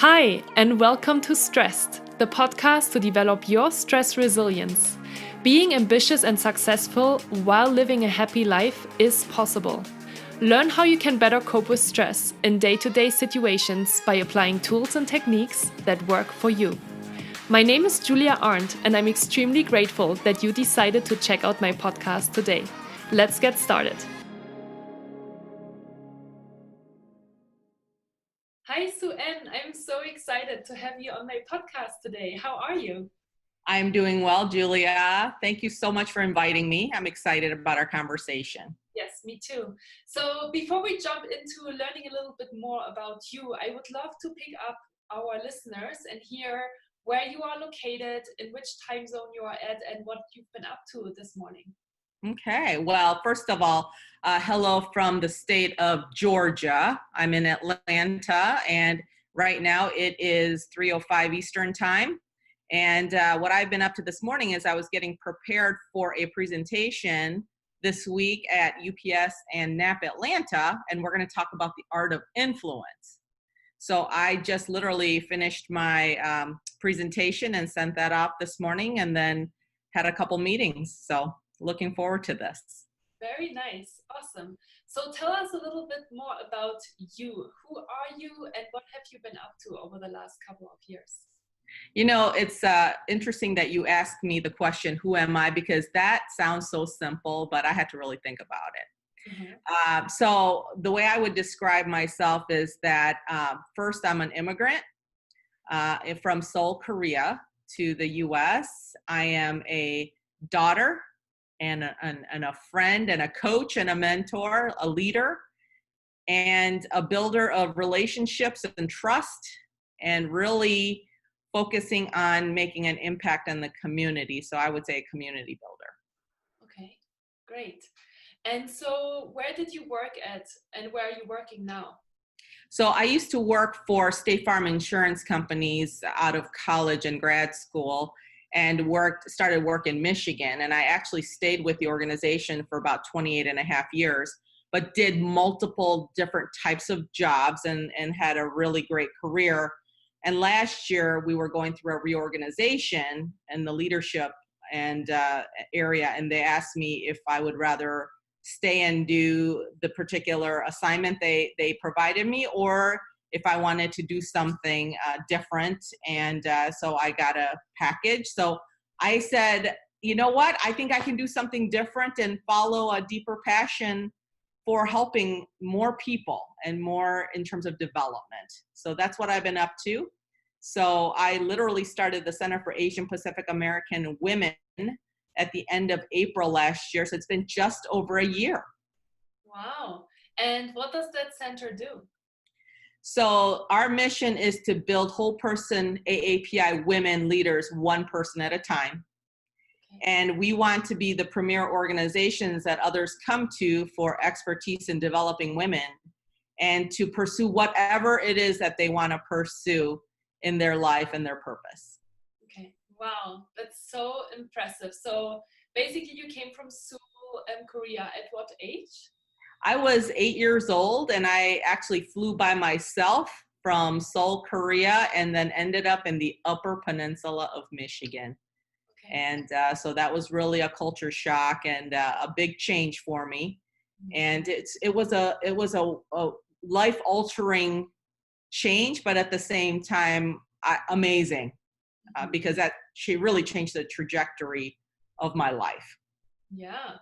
Hi, and welcome to Stressed, the podcast to develop your stress resilience. Being ambitious and successful while living a happy life is possible. Learn how you can better cope with stress in day-to-day situations by applying tools and techniques that work for you. My name is Julia Arndt, and I'm extremely grateful that you decided to check out my podcast today. Let's get started. Hi, Sue-Ann. I'm so excited to have you on my podcast today. How are you? I'm doing well, Julia. Thank you so much for inviting me. I'm excited about our conversation. Yes, me too. So before we jump into learning a little bit more about you, I would love to pick up our listeners and hear where you are located, in which time zone you are at, and what you've been up to this morning. Okay, well, first of all, hello from the state of Georgia. I'm in Atlanta, and right now it is 3:05 Eastern time. And what I've been up to this morning is I was getting prepared for a presentation this week at UPS and NAP Atlanta, and we're going to talk about the art of influence. So I just literally finished my presentation and sent that off this morning, and then had a couple meetings. So looking forward to this. Very nice. Awesome. So tell us a little bit more about you. Who are you and what have you been up to over the last couple of years? You know, it's interesting that you asked me the question, who am I? Because that sounds so simple, but I had to really think about it. Mm-hmm. So the way I would describe myself is that first, I'm an immigrant from Seoul, Korea to the US. I am a daughter and a friend and a coach and a mentor, a leader, and a builder of relationships and trust, and really focusing on making an impact on the community. So I would say a community builder. Okay, great. And so where did you work at and where are you working now? So I used to work for State Farm insurance companies out of college and grad school, and started work in Michigan. And I actually stayed with the organization for about 28 and a half years, but did multiple different types of jobs and had a really great career. And last year we were going through a reorganization in the leadership and area, and they asked me if I would rather stay and do the particular assignment they provided me, or if I wanted to do something different. And so I got a package. So I said, you know what, I think I can do something different and follow a deeper passion for helping more people and more in terms of development. So that's what I've been up to. So I literally started the Center for Asian Pacific American Women at the end of April last year. So it's been just over a year. Wow. And what does that center do? So our mission is to build whole person AAPI women leaders, one person at a time. Okay. And we want to be the premier organizations that others come to for expertise in developing women and to pursue whatever it is that they want to pursue in their life and their purpose. Okay. Wow. That's so impressive. So basically you came from Seoul, Korea at what age? I was 8 years old, and I actually flew by myself from Seoul, Korea, and then ended up in the Upper Peninsula of Michigan. Okay. And so that was really a culture shock and a big change for me. Mm-hmm. And it was a life-altering change, but at the same time, amazing, because she really changed the trajectory of my life. Yeah.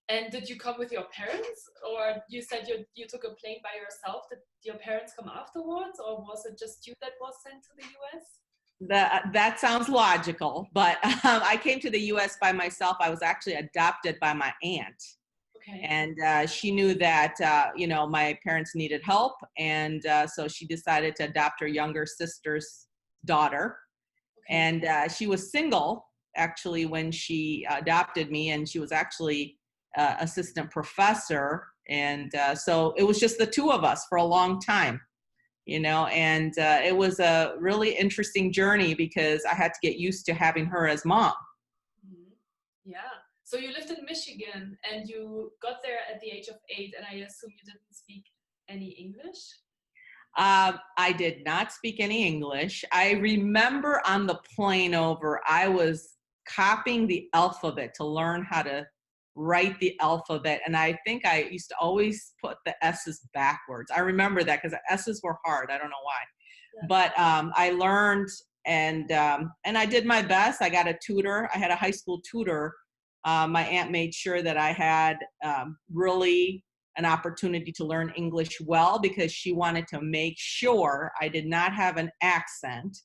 And did you come with your parents, or you said you took a plane by yourself? Did your parents come afterwards, or was it just you that was sent to the US? That sounds logical, but I came to the US by myself. I was actually adopted by my aunt. Okay. And she knew that, my parents needed help. And so she decided to adopt her younger sister's daughter. Okay. And she was single, actually, when she adopted me. And she was actually assistant professor. And so it was just the two of us for a long time, and it was a really interesting journey because I had to get used to having her as mom. Mm-hmm. Yeah. So you lived in Michigan and you got there at the age of 8, and I assume you didn't speak any English? I did not speak any English. I remember on the plane over, I was copying the alphabet to learn how to write the alphabet. And I think I used to always put the S's backwards. I remember that because the S's were hard. I don't know why. Yeah. But I learned and I did my best. I got a tutor. I had a high school tutor. My aunt made sure that I had really an opportunity to learn English well because she wanted to make sure I did not have an accent.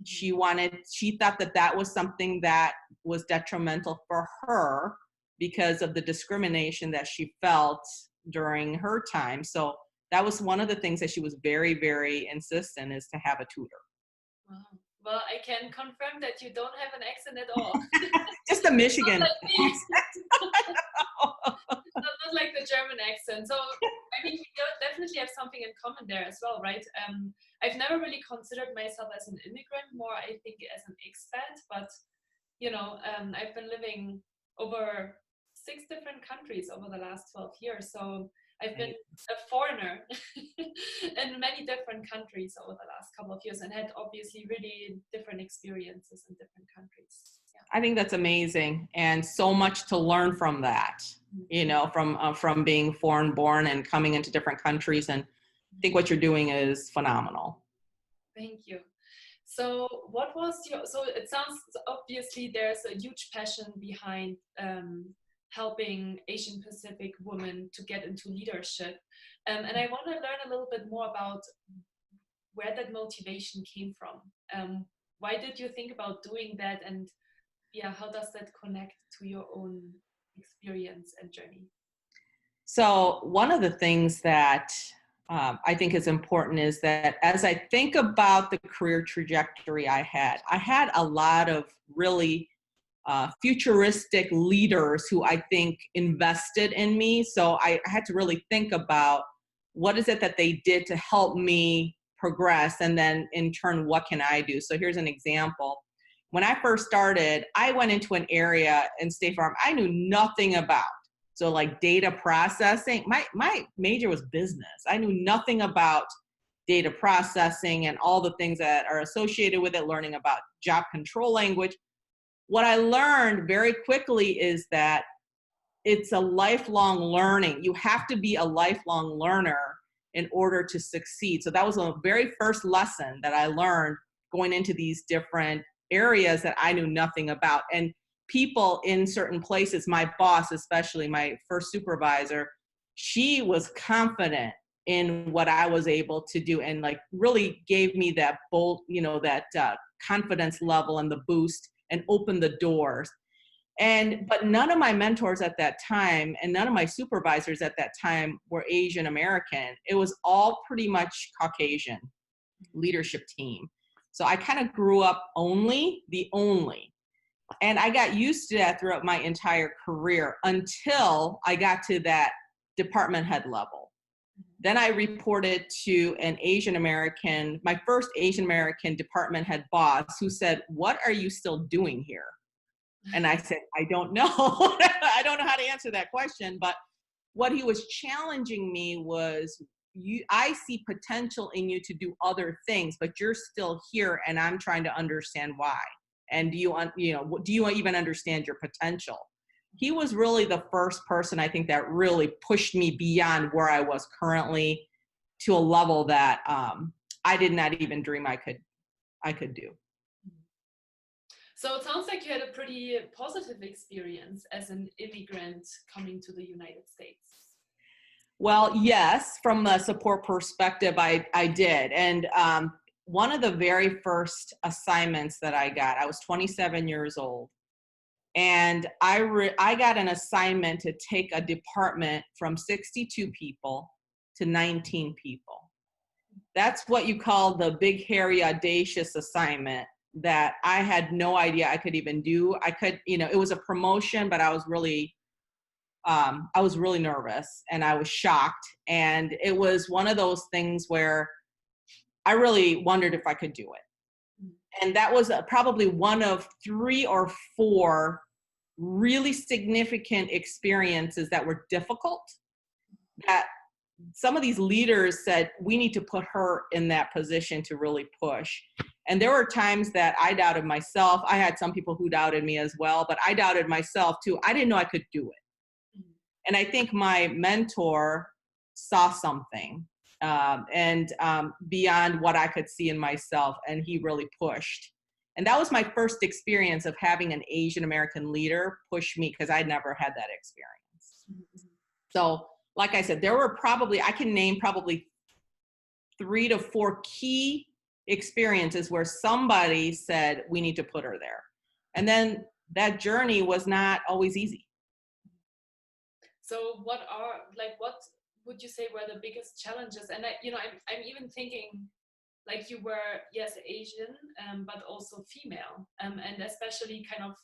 She thought that that was something that was detrimental for her because of the discrimination that she felt during her time. So that was one of the things that she was very, very insistent is to have a tutor. Wow. Well, I can confirm that you don't have an accent at all. Just a Michigan accent. Not like the German accent. So, I mean, we definitely have something in common there as well, right? I've never really considered myself as an immigrant, more I think as an expat, but, you know, I've been living over 6 different countries over the last 12 years. So I've been a foreigner in many different countries over the last couple of years and had obviously really different experiences in different countries. Yeah. I think that's amazing and so much to learn from that, you know, from being foreign born and coming into different countries. And I think what you're doing is phenomenal. Thank you. So what was so it sounds obviously there's a huge passion behind helping Asian Pacific women to get into leadership. And I want to learn a little bit more about where that motivation came from. Why did you think about doing that? And yeah, how does that connect to your own experience and journey? So one of the things that I think is important is that as I think about the career trajectory I had a lot of really futuristic leaders who I think invested in me. So I had to really think about what is it that they did to help me progress, and then in turn, what can I do? So here's an example. When I first started, I went into an area in State Farm I knew nothing about. So like data processing, my major was business. I knew nothing about data processing and all the things that are associated with it, learning about job control language. What I learned very quickly is that it's a lifelong learning. You have to be a lifelong learner in order to succeed. So that was the very first lesson that I learned going into these different areas that I knew nothing about. And people in certain places, my boss, especially my first supervisor, she was confident in what I was able to do and like really gave me that bold, you know, that confidence level and the boost and opened the doors. But none of my mentors at that time and none of my supervisors at that time were Asian American. It was all pretty much Caucasian leadership team. So I kind of grew up the only. And I got used to that throughout my entire career until I got to that department head level. Then I reported to an Asian American, my first Asian American department head boss, who said, "What are you still doing here?" And I said, "I don't know." I don't know how to answer that question. But what he was challenging me was, I see potential in you to do other things, but you're still here and I'm trying to understand why. And do you even understand your potential? He was really the first person I think that really pushed me beyond where I was currently to a level that I did not even dream I could do. So it sounds like you had a pretty positive experience as an immigrant coming to the United States. Well, yes, from a support perspective, I did. And one of the very first assignments that I got, I was 27 years old. And I got an assignment to take a department from 62 people to 19 people. That's what you call the big, hairy, audacious assignment that I had no idea I could even do. It was a promotion, but I was really nervous and I was shocked. And it was one of those things where I really wondered if I could do it. And that was probably one of 3 or 4 really significant experiences that were difficult, that some of these leaders said, we need to put her in that position to really push. And there were times that I doubted myself. I had some people who doubted me as well, but I doubted myself too. I didn't know I could do it. And I think my mentor saw something beyond what I could see in myself, and he really pushed. And that was my first experience of having an Asian American leader push me, because I'd never had that experience. So, like I said, there were I can name probably 3 to 4 key experiences where somebody said, we need to put her there. And then that journey was not always easy. So what would you say were the biggest challenges? And I'm even thinking, like, you were, yes, Asian, but also female, and especially kind of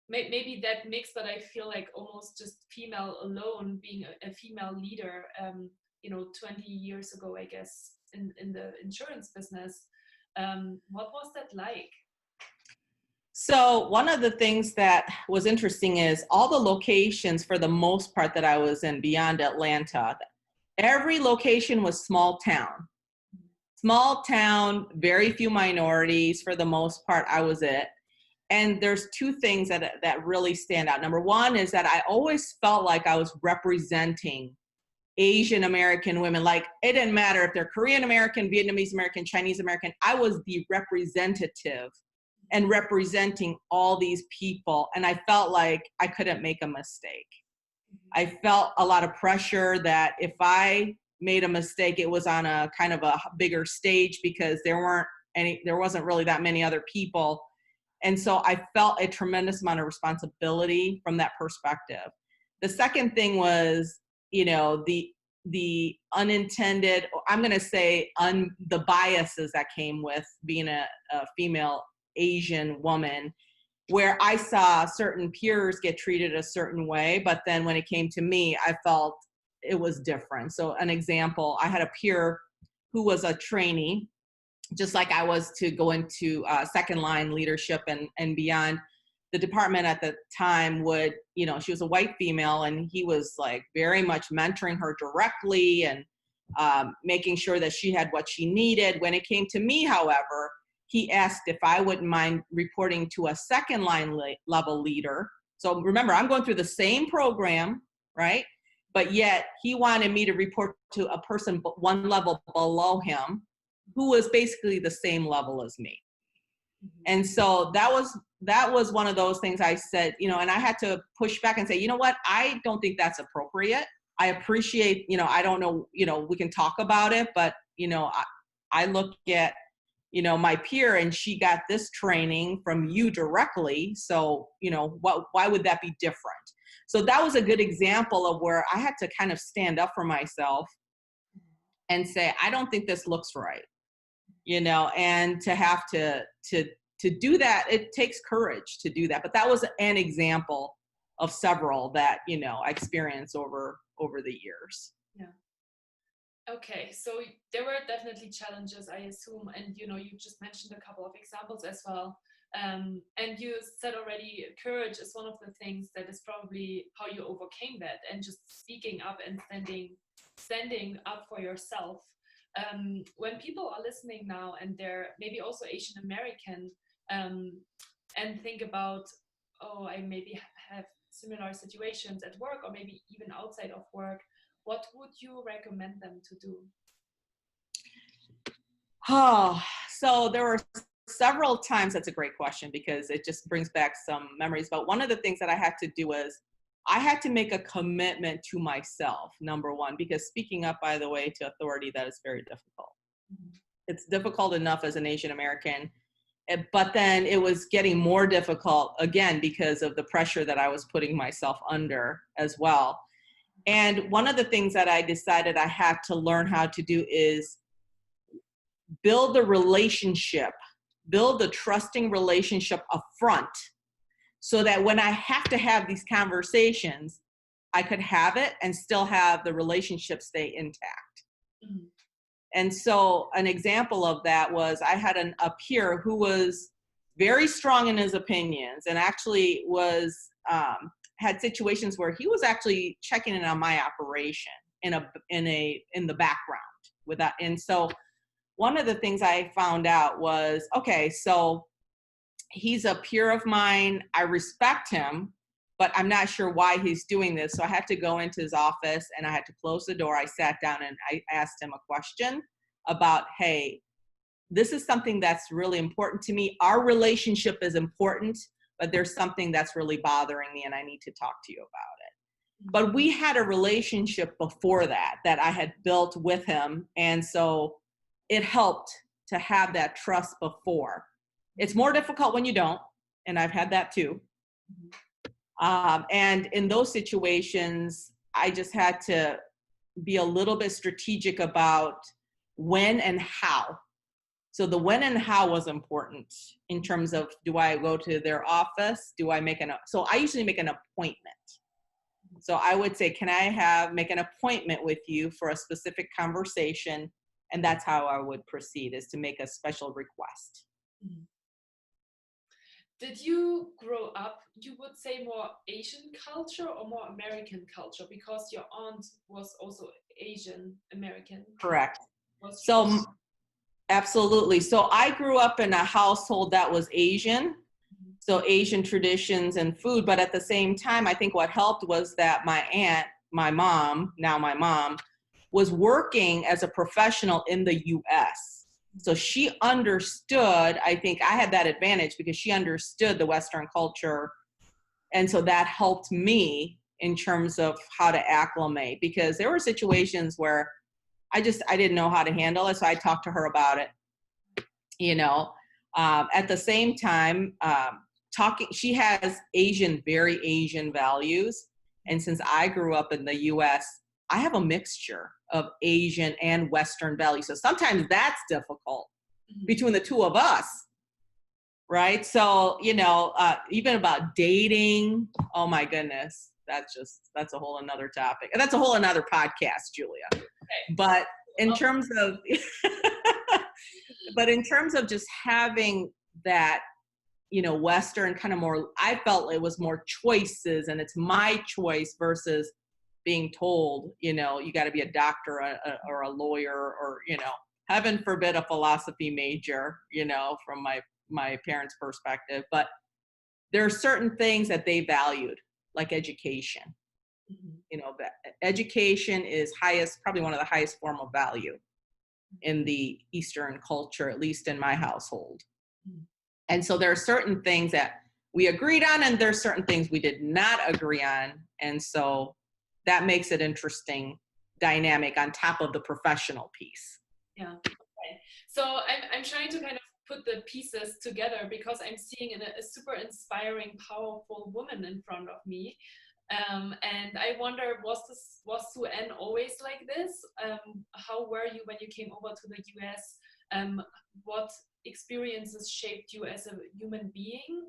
maybe that mix that I feel like almost just female alone, being a female leader, 20 years ago, I guess, in the insurance business. What was that like? So one of the things that was interesting is all the locations, for the most part, that I was in beyond Atlanta, every location was small town, very few minorities. For the most part, I was it. And there's 2 things that really stand out. Number one is that I always felt like I was representing Asian American women. Like, it didn't matter if they're Korean American, Vietnamese American, Chinese American. I was the representative and representing all these people. And I felt like I couldn't make a mistake. I felt a lot of pressure that if I made a mistake, it was on a kind of a bigger stage, because there wasn't really that many other people. And so I felt a tremendous amount of responsibility from that perspective. The second thing was, the unintended, I'm going to say the biases that came with being a female Asian woman, where I saw certain peers get treated a certain way, but then when it came to me, I felt it was different. So an example, I had a peer who was a trainee, just like I was, to go into second line leadership and beyond. The department at the time would, she was a white female, and he was like very much mentoring her directly and making sure that she had what she needed. When it came to me, however, he asked if I wouldn't mind reporting to a second line level leader. So remember, I'm going through the same program, right? But yet he wanted me to report to a person 1 level below him, who was basically the same level as me. And so that was one of those things I said, and I had to push back and say, you know what, I don't think that's appropriate. I appreciate, I don't know, we can talk about it, but, I look at, my peer, and she got this training from you directly. So, why would that be different? So that was a good example of where I had to kind of stand up for myself and say, I don't think this looks right. And to have to do that, it takes courage to do that. But that was an example of several that, I experienced over the years. Yeah. Okay. So there were definitely challenges, I assume. And, you just mentioned a couple of examples as well. And you said already, courage is one of the things that is probably how you overcame that, and just speaking up and standing up for yourself. When people are listening now, and they're maybe also Asian American, and think about, I maybe have similar situations at work, or maybe even outside of work, what would you recommend them to do? So there were several times. That's a great question, because it just brings back some memories. But one of the things that I had to do was I had to make a commitment to myself, number one, because speaking up, by the way, to authority, that is very difficult. Mm-hmm. It's difficult enough as an Asian American, but then it was getting more difficult again because of the pressure that I was putting myself under as well. And one of the things that I decided I had to learn how to do is build a relationship, build a trusting relationship up front, so that when I have to have these conversations, I could have it and still have the relationship stay intact. Mm-hmm. And so an example of that was I had a peer who was very strong in his opinions, and actually was had situations where he was actually checking in on my operation. in the background with that. And so one of the things I found out was, okay, so he's a peer of mine. I respect him, but I'm not sure why he's doing this. So I had to go into his office and I had to close the door. I sat down and I asked him a question about, hey, this is something that's really important to me. Our relationship is important, but there's something that's really bothering me and I need to talk to you about it. But we had a relationship before that I had built with him. And so it helped to have that trust before. It's more difficult when you don't, and I've had that too. And in those situations, I just had to be a little bit strategic about when and how. So the when and how was important in terms of, do I go to their office? So I usually make an appointment. So I would say, can I make an appointment with you for a specific conversation? And that's how I would proceed, is to make a special request. Did you grow up, you would say, more Asian culture or more American culture? Because your aunt was also Asian American. Correct. So absolutely. So I grew up in a household that was Asian. So Asian traditions and food. But at the same time, I think what helped was that my aunt, my mom, was working as a professional in the US. So she understood, I think I had that advantage because she understood the Western culture. And so that helped me in terms of how to acclimate, because there were situations where I didn't know how to handle it. So I talked to her about it, at the same time, she has very Asian values. And since I grew up in the US, I have a mixture of Asian and Western values. So sometimes that's difficult between the two of us, right? So, even about dating, oh my goodness, that's a whole another topic. And that's a whole another podcast, Julia. Okay. But in terms of, just having that, Western kind of more, I felt it was more choices and it's my choice versus being told, you got to be a doctor or a lawyer or, heaven forbid, a philosophy major, from my parents' perspective. But there are certain things that they valued, like education. Education is probably one of the highest form of value in the Eastern culture, at least in my household. And so there are certain things that we agreed on and there's certain things we did not agree on. And so that makes it interesting dynamic on top of the professional piece. Yeah. Okay. So I'm trying to kind of put the pieces together because I'm seeing a super inspiring, powerful woman in front of me. And I wonder, was Sue Ann always like this? How were you when you came over to the US? What experiences shaped you as a human being?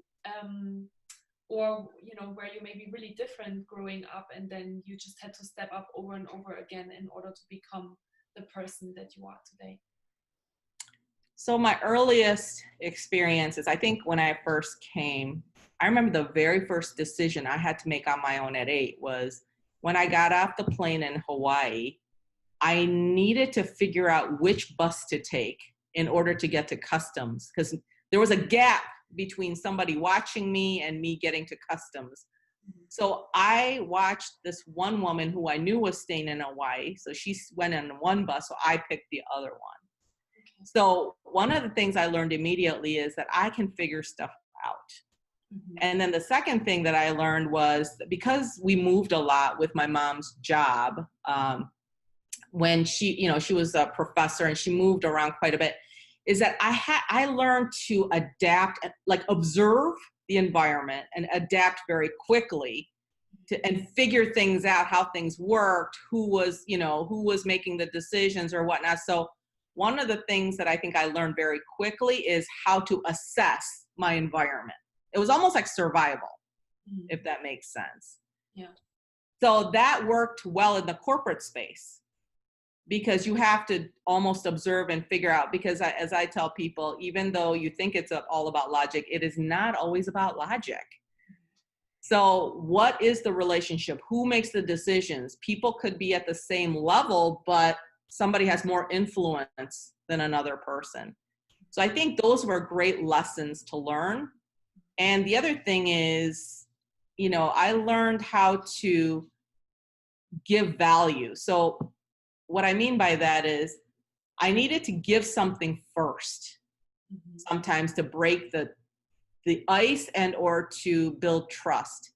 Or, were you maybe really different growing up and then you just had to step up over and over again in order to become the person that you are today? So my earliest experiences, I think when I first came, I remember the very first decision I had to make on my own at 8 was when I got off the plane in Hawaii, I needed to figure out which bus to take in order to get to customs, because there was a gap between somebody watching me and me getting to customs. So I watched this one woman who I knew was staying in Hawaii. So she went on one bus, so I picked the other one. Okay. So one of the things I learned immediately is that I can figure stuff out. And then the second thing that I learned was because we moved a lot with my mom's job, when she was a professor and she moved around quite a bit, is that I learned to adapt, like observe the environment and adapt very quickly and figure things out, how things worked, who was making the decisions or whatnot. So one of the things that I think I learned very quickly is how to assess my environment. It was almost like survival, if that makes sense. Yeah. So that worked well in the corporate space, because you have to almost observe and figure out, because as I tell people, even though you think it's all about logic, it is not always about logic. So what is the relationship? Who makes the decisions? People could be at the same level, but somebody has more influence than another person. So I think those were great lessons to learn. And the other thing is, I learned how to give value. So what I mean by that is I needed to give something first, sometimes to break the ice and or to build trust.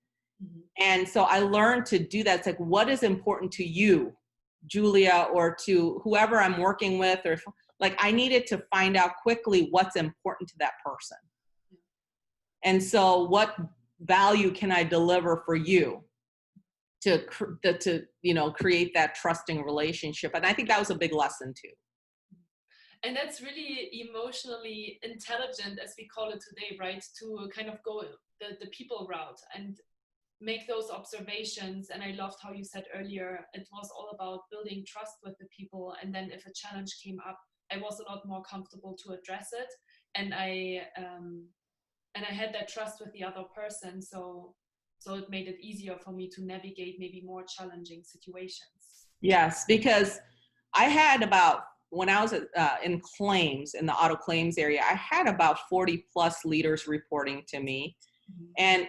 And so I learned to do that. It's like, what is important to you, Julia, or to whoever I'm working with, or like I needed to find out quickly what's important to that person. And so what value can I deliver for you to create that trusting relationship? And I think that was a big lesson too. And that's really emotionally intelligent, as we call it today, right? To kind of go the people route and make those observations. And I loved how you said earlier, it was all about building trust with the people. And then if a challenge came up, I was a lot more comfortable to address it. And I had that trust with the other person. So it made it easier for me to navigate maybe more challenging situations. Yes, because I had when I was in claims, in the auto claims area, I had about 40 plus leaders reporting to me. And,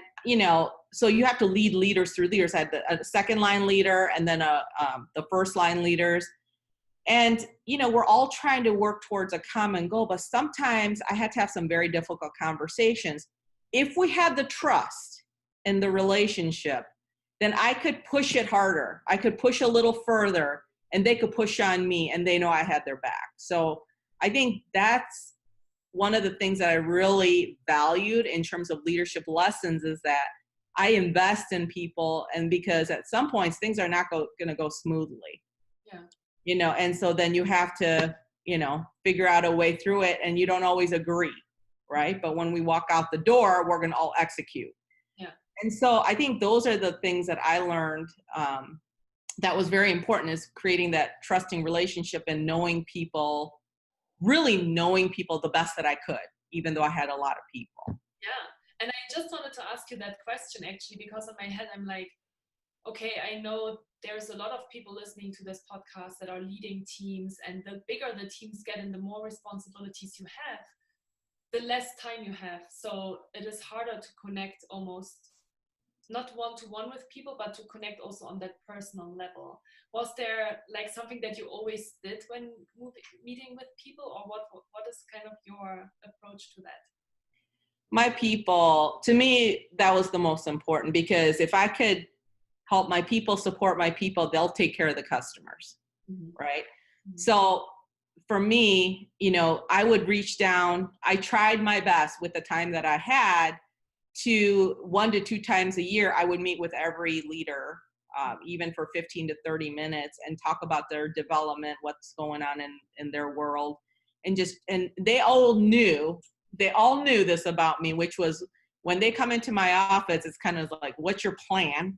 so you have to lead leaders through leaders. I had a second line leader and then the first line leaders. And, we're all trying to work towards a common goal, but sometimes I had to have some very difficult conversations. If we had the trust in the relationship, then I could push it harder. I could push a little further and they could push on me and they know I had their back. So I think that's one of the things that I really valued in terms of leadership lessons, is that I invest in people, and because at some points things are not going to go smoothly. Yeah. And so then you have to, figure out a way through it, and you don't always agree, right? But when we walk out the door, we're going to all execute. Yeah. And so I think those are the things that I learned that was very important, is creating that trusting relationship and really knowing people the best that I could, even though I had a lot of people. Yeah. And I just wanted to ask you that question, actually, because in my head, I'm like, okay, I know there's a lot of people listening to this podcast that are leading teams, and the bigger the teams get and the more responsibilities you have, the less time you have. So it is harder to connect, almost not one-to-one with people, but to connect also on that personal level. Was there like something that you always did when meeting with people, or what is kind of your approach to that? My people, to me, that was the most important, because if I could help my people, support my people, they'll take care of the customers, right? So for me, I would reach down. I tried my best with the time that I had to 1 to 2 times a year, I would meet with every leader, even for 15 to 30 minutes, and talk about their development, what's going on in their world. And they all knew this about me, which was, when they come into my office, it's kind of like, what's your plan?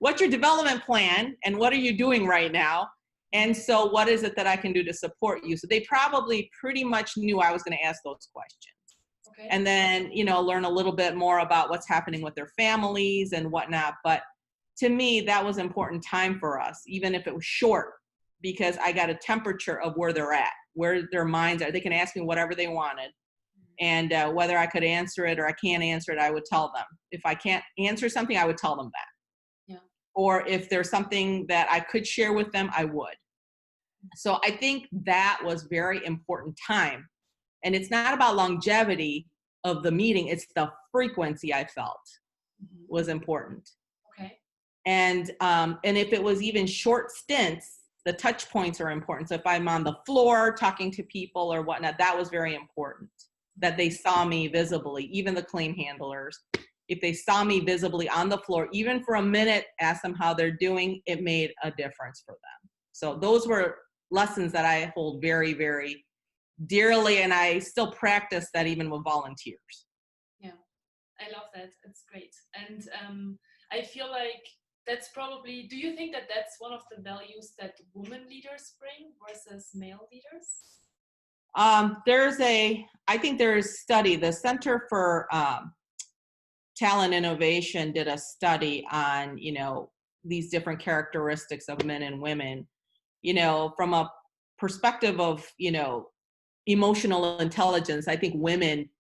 What's your development plan? And what are you doing right now? And so what is it that I can do to support you? So they probably pretty much knew I was going to ask those questions. Okay. And then, learn a little bit more about what's happening with their families and whatnot. But to me, that was important time for us, even if it was short, because I got a temperature of where they're at, where their minds are. They can ask me whatever they wanted. And whether I could answer it or I can't answer it, I would tell them. If I can't answer something, I would tell them that. Yeah. Or if there's something that I could share with them, I would. So I think that was very important time. And it's not about longevity of the meeting. It's the frequency I felt was important. Okay. And if it was even short stints, the touch points are important. So if I'm on the floor talking to people or whatnot, that was very important, that they saw me visibly, even the claim handlers. If they saw me visibly on the floor, even for a minute, ask them how they're doing, it made a difference for them. So those were lessons that I hold very, very dearly, and I still practice that even with volunteers. Yeah, I love that. It's great. And I feel like that's probably, do you think that that's one of the values that women leaders bring versus male leaders? I think there's study, the Center for Talent Innovation did a study on, these different characteristics of men and women, from a perspective of, emotional intelligence. I think women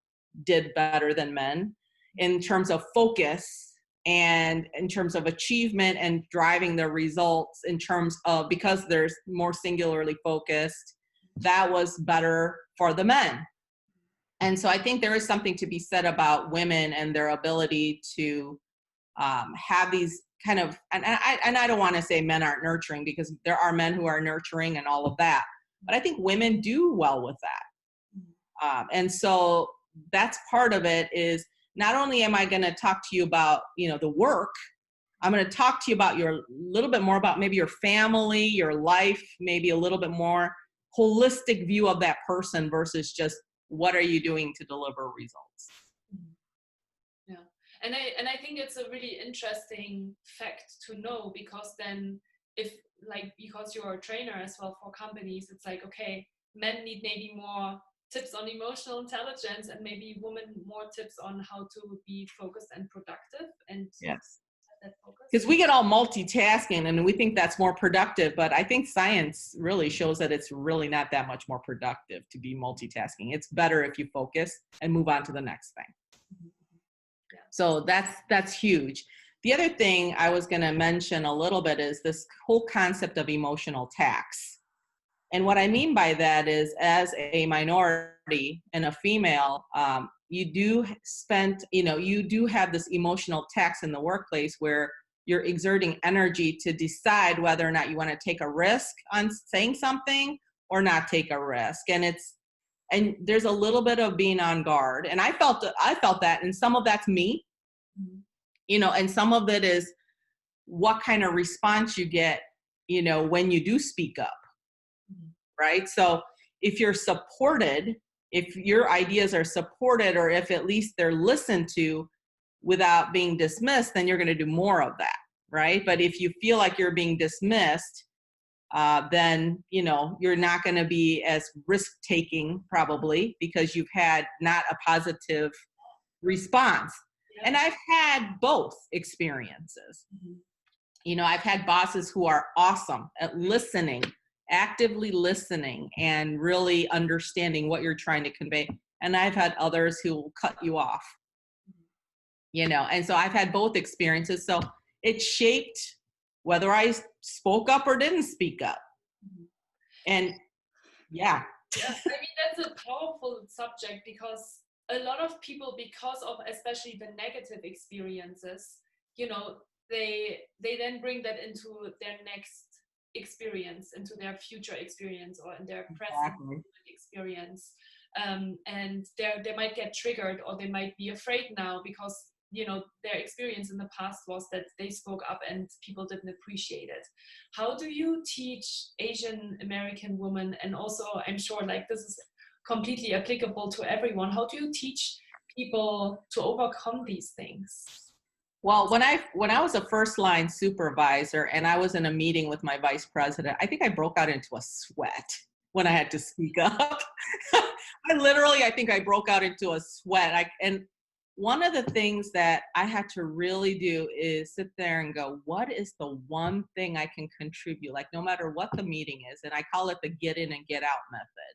did better than men in terms of focus and in terms of achievement and driving the results, in terms of, because there's more singularly focused, that was better for the men. And so I think there is something to be said about women and their ability to have these kind of, and I don't want to say men aren't nurturing, because there are men who are nurturing and all of that, but I think women do well with that. And so that's part of it, is not only am I going to talk to you about, the work, I'm going to talk to you about little bit more about maybe your family, your life, maybe a little bit more holistic view of that person versus just what are you doing to deliver results. Yeah. And I think it's a really interesting fact to know, because then because you're a trainer as well for companies, it's like, okay, men need maybe more tips on emotional intelligence, and maybe women more tips on how to be focused and productive. And yes, because we get all multitasking and we think that's more productive, but I think science really shows that it's really not that much more productive to be multitasking. It's better if you focus and move on to the next thing. Yeah. So that's huge. The other thing I was going to mention a little bit is this whole concept of emotional tax. And what I mean by that is, as a minority and a female, you do have this emotional tax in the workplace, where you're exerting energy to decide whether or not you want to take a risk on saying something or not take a risk. And there's a little bit of being on guard. And I felt that, and some of that's me, and some of it is what kind of response you get, when you do speak up. Right? So if you're supported, if your ideas are supported, or if at least they're listened to without being dismissed, then you're going to do more of that. Right? But if you feel like you're being dismissed, then, you're not going to be as risk-taking, probably, because you've had not a positive response. Yeah. And I've had both experiences. I've had bosses who are awesome at listening, actively listening, and really understanding what you're trying to convey. And I've had others who will cut you off, and so I've had both experiences. So it shaped whether I spoke up or didn't speak up. And yeah. I mean, that's a powerful subject, because a lot of people, because of especially the negative experiences, they then bring that into their next experience, into their future experience, or in their present experience, and they might get triggered, or they might be afraid now, because their experience in the past was that they spoke up and people didn't appreciate it. How do you teach Asian American women, and also I'm sure this is completely applicable to everyone, how do you teach people to overcome these things? Well, when I was a first line supervisor and I was in a meeting with my vice president, I think I broke out into a sweat when I had to speak up. I think I broke out into a sweat. And one of the things that I had to really do is sit there and go, what is the one thing I can contribute? No matter what the meeting is, and I call it the get in and get out method.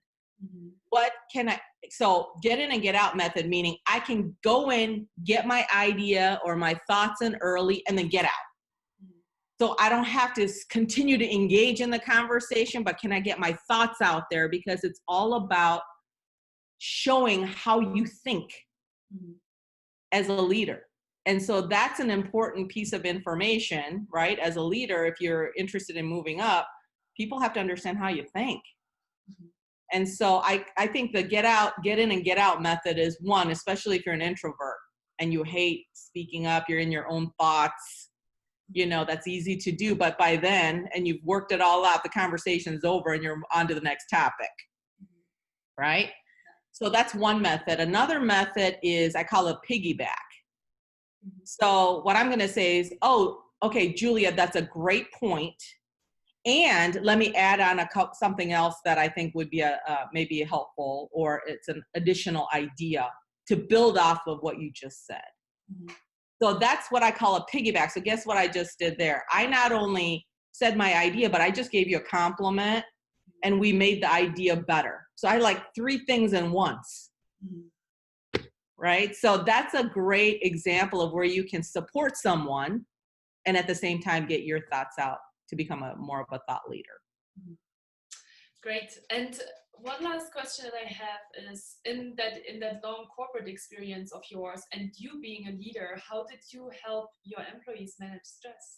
So get in and get out method, meaning I can go in, get my idea or my thoughts in early, and then get out. So I don't have to continue to engage in the conversation, but can I get my thoughts out there? Because it's all about showing how you think as a leader. And so that's an important piece of information, right? As a leader, if you're interested in moving up, people have to understand how you think. And so I think the get in and get out method is one, especially if you're an introvert and you hate speaking up, you're in your own thoughts, that's easy to do. But by then, and you've worked it all out, the conversation's over and you're on to the next topic, right? So that's one method. Another method is, I call it piggyback. So what I'm going to say is, oh, okay, Julia, that's a great point. And let me add on something else that I think would be maybe helpful, or it's an additional idea to build off of what you just said. So that's what I call a piggyback. So guess what I just did there? I not only said my idea, but I just gave you a compliment and we made the idea better. So I like three things in once, right? So that's a great example of where you can support someone and at the same time get your thoughts out to become more of a thought leader. Great. And one last question that I have is in that long corporate experience of yours and you being a leader, how did you help your employees manage stress?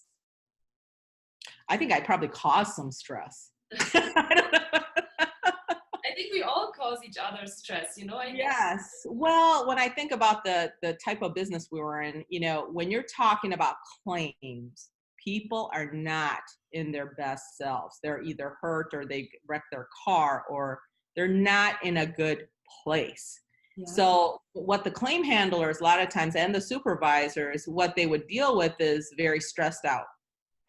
I think I probably caused some stress. I don't know. I think we all cause each other stress, you know? Yes. Well, when I think about the type of business we were in, you know, when you're talking about claims, people are not in their best selves. They're either hurt or they wreck their car or they're not in a good place. Yeah. So what the claim handlers a lot of times and the supervisors, what they would deal with is very stressed out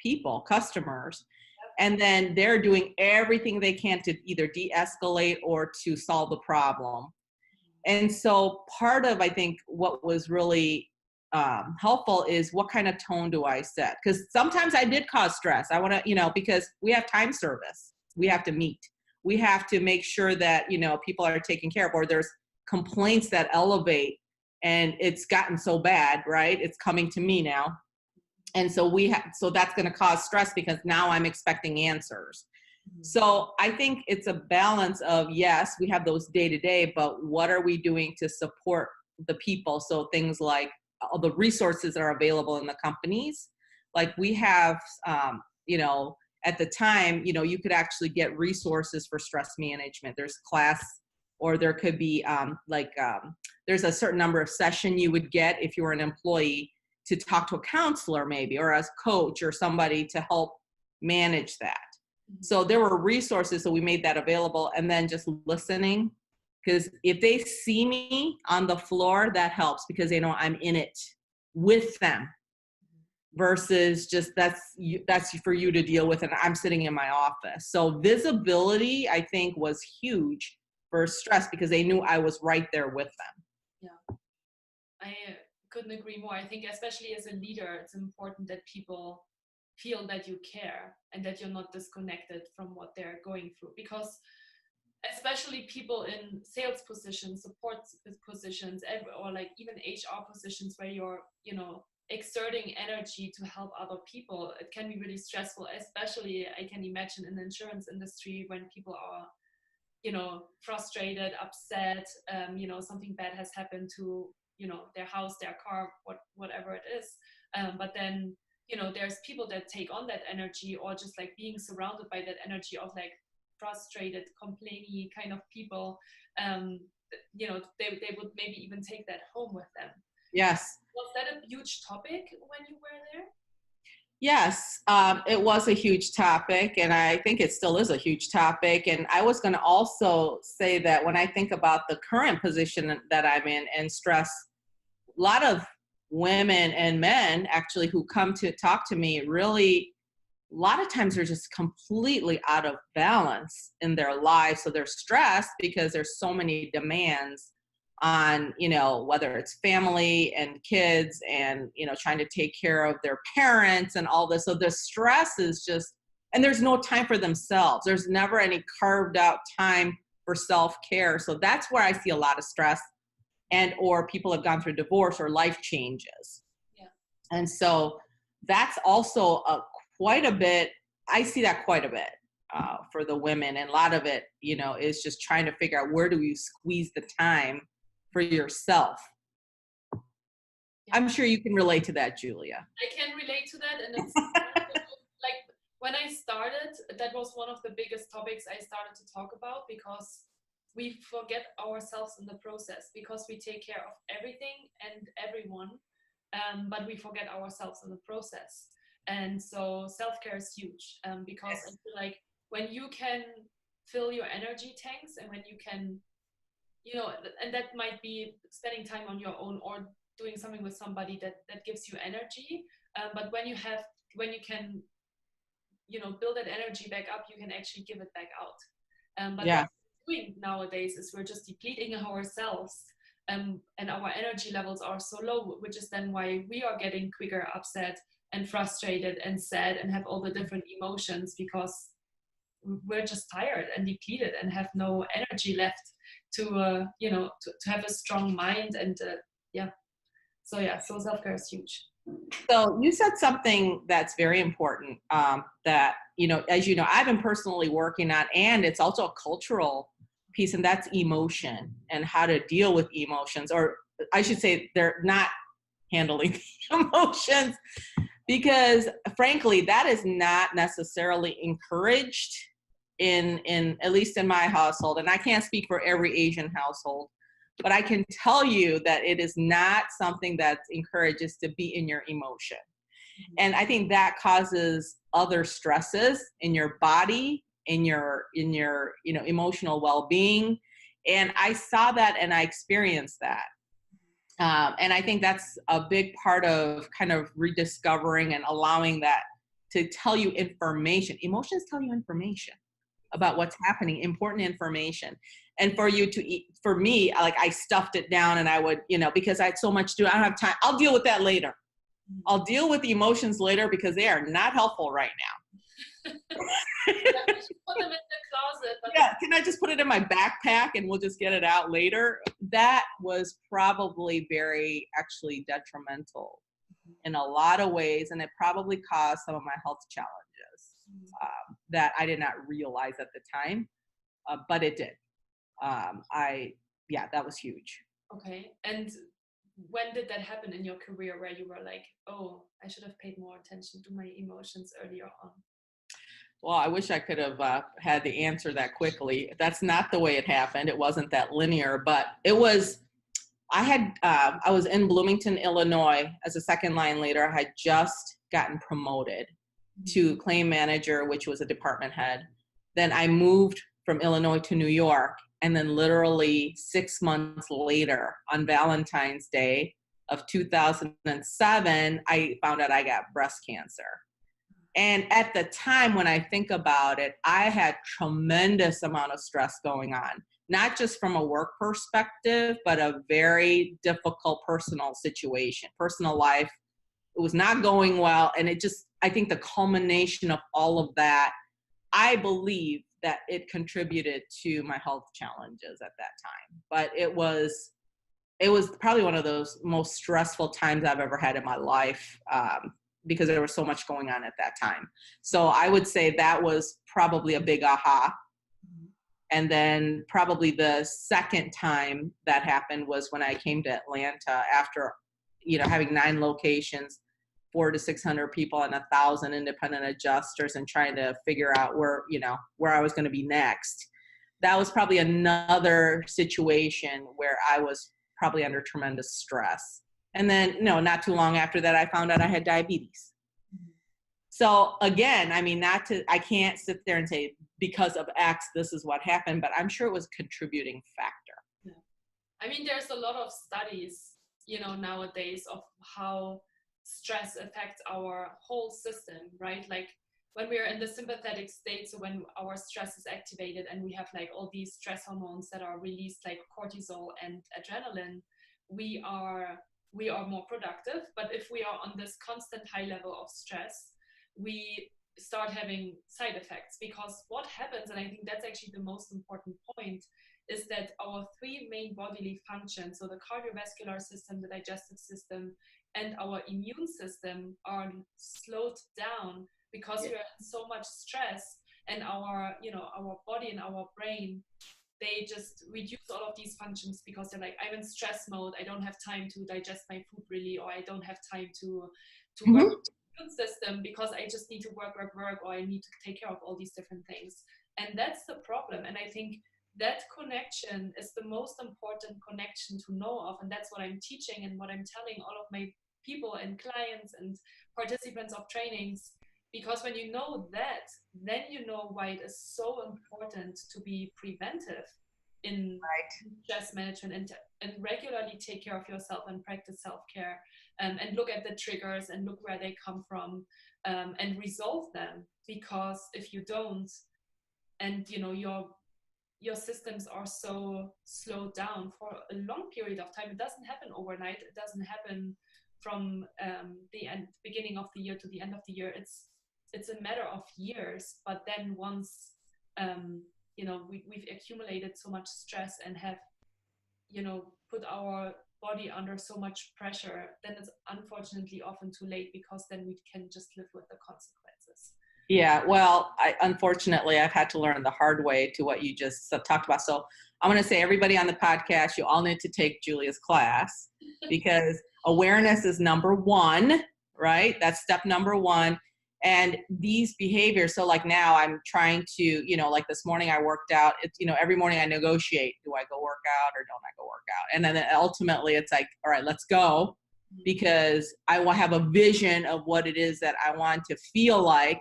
people, customers. And then they're doing everything they can to either de-escalate or to solve the problem. And so part of, I think, what was really helpful is what kind of tone do I set? Because sometimes I did cause stress. I want to, you know, because we have time service. We have to meet. We have to make sure that, you know, people are taken care of, or there's complaints that elevate and it's gotten so bad, right? It's coming to me now. And so so that's going to cause stress because now I'm expecting answers. Mm-hmm. So I think it's a balance of, yes, we have those day to day, but what are we doing to support the people? So things like all the resources that are available in the companies, like we have, you know, at the time, you know, you could actually get resources for stress management. There's class, or there could be there's a certain number of session you would get if you were an employee to talk to a counselor maybe, or a coach or somebody to help manage that. Mm-hmm. So there were resources, so we made that available, and then just listening, because if they see me on the floor, that helps because they know I'm in it with them versus just that's for you to deal with and I'm sitting in my office. So visibility, I think, was huge for stress because they knew I was right there with them. Yeah. I couldn't agree more. I think especially as a leader, it's important that people feel that you care and that you're not disconnected from what they're going through, because especially people in sales positions, support positions, or like even HR positions where you're, you know, exerting energy to help other people, it can be really stressful, especially I can imagine in the insurance industry when people are, you know, frustrated, upset, you know, something bad has happened to, you know, their house, their car, whatever it is. But then, you know, there's people that take on that energy, or just like being surrounded by that energy of like frustrated, complainy kind of people. You know, they would maybe even take that home with them. Yes. Was that a huge topic when you were there? Yes, it was a huge topic, and I think it still is a huge topic. And I was going to also say that when I think about the current position that I'm in and stress, a lot of women and men actually who come to talk to me, really, a lot of times they're just completely out of balance in their lives. So they're stressed because there's so many demands on, you know, whether it's family and kids and, you know, trying to take care of their parents and all this. So the stress is just, and there's no time for themselves. There's never any carved out time for self-care. So that's where I see a lot of stress, and or people have gone through divorce or life changes. Yeah. And so that's also quite a bit, I see that quite a bit for the women. And a lot of it, you know, is just trying to figure out where do you squeeze the time for yourself. Yeah. I'm sure you can relate to that, Julia. I can relate to that. And it's like when I started, that was one of the biggest topics I started to talk about, because we forget ourselves in the process, because we take care of everything and everyone, but we forget ourselves in the process. And so self-care is huge, because yes. I feel like when you can fill your energy tanks, and when you can, you know, and that might be spending time on your own or doing something with somebody that gives you energy. But when you can, you know, build that energy back up, you can actually give it back out. But yeah. What we're doing nowadays is we're just depleting ourselves and our energy levels are so low, which is then why we are getting quicker upset and frustrated and sad and have all the different emotions, because we're just tired and depleted and have no energy left to to have a strong mind. And so self-care is huge. So you said something that's very important, that, as you know, I've been personally working on, and it's also a cultural piece, and that's emotion and how to deal with emotions, or I should say they're not handling emotions, because frankly, that is not necessarily encouraged in at least in my household. And I can't speak for every Asian household, but I can tell you that it is not something that encourages to be in your emotion. And I think that causes other stresses in your body, in your emotional well-being. And I saw that and I experienced that. And I think that's a big part of kind of rediscovering and allowing that to tell you information. Emotions tell you information about what's happening, important information. And for you to eat, for me, like, I stuffed it down, and I would, because I had so much to do, I don't have time. I'll deal with that later. I'll deal with the emotions later, because they are not helpful right now. Put them in the closet. Yeah, can I just put it in my backpack and we'll just get it out later? That was probably very actually detrimental in a lot of ways, and it probably caused some of my health challenges that I did not realize at the time, but it did. That was huge. Okay, and when did that happen in your career, where you were like, oh, I should have paid more attention to my emotions earlier on? Well, I wish I could have had the answer that quickly. That's not the way it happened. It wasn't that linear, but it was. I was in Bloomington, Illinois as a second line leader. I had just gotten promoted to claim manager, which was a department head. Then I moved from Illinois to New York. And then literally 6 months later, on Valentine's Day of 2007, I found out I got breast cancer. And at the time, when I think about it, I had tremendous amount of stress going on, not just from a work perspective, but a very difficult personal situation, personal life. It was not going well. And I think the culmination of all of that, I believe that it contributed to my health challenges at that time. But it was probably one of those most stressful times I've ever had in my life, because there was so much going on at that time. So I would say that was probably a big aha. And then probably the second time that happened was when I came to Atlanta after, having 9 locations, 400 to 600 people, and 1,000 independent adjusters, and trying to figure out where I was going to be next. That was probably another situation where I was probably under tremendous stress. And then, not too long after that, I found out I had diabetes. So again, I can't sit there and say because of X, this is what happened, but I'm sure it was a contributing factor. Yeah. There's a lot of studies, nowadays, of how stress affects our whole system, right? Like when we're in the sympathetic state, so when our stress is activated and we have like all these stress hormones that are released, like cortisol and adrenaline, we are more productive. But if we are on this constant high level of stress, we start having side effects, because what happens, and I think that's actually the most important point, is that our 3 main bodily functions, so the cardiovascular system, the digestive system, and our immune system, are slowed down because we are in so much stress, and our body and our brain, they just reduce all of these functions, because they're like, I'm in stress mode, I don't have time to digest my food really, or I don't have time to work with the immune system, because I just need to work, or I need to take care of all these different things. And that's the problem. And I think that connection is the most important connection to know of, and that's what I'm teaching and what I'm telling all of my people and clients and participants of trainings. Because when you know that, then you know why it is so important to be preventive in stress management, and regularly take care of yourself and practice self-care, and look at the triggers and look where they come from, and resolve them. Because if you don't, and you're your systems are so slowed down for a long period of time. It doesn't happen overnight. It doesn't happen from the beginning of the year to the end of the year. It's a matter of years. But then once we've accumulated so much stress and have put our body under so much pressure, then it's unfortunately often too late, because then we can just live with the consequences. Yeah, well, unfortunately, I've had to learn the hard way to what you just talked about. So I'm going to say, everybody on the podcast, you all need to take Julia's class, because awareness is number one, right? That's step number one. And these behaviors, so like now I'm trying to, like this morning I worked out. It's, every morning I negotiate, do I go work out or don't I go work out? And then ultimately it's like, all right, let's go, because I will have a vision of what it is that I want to feel like.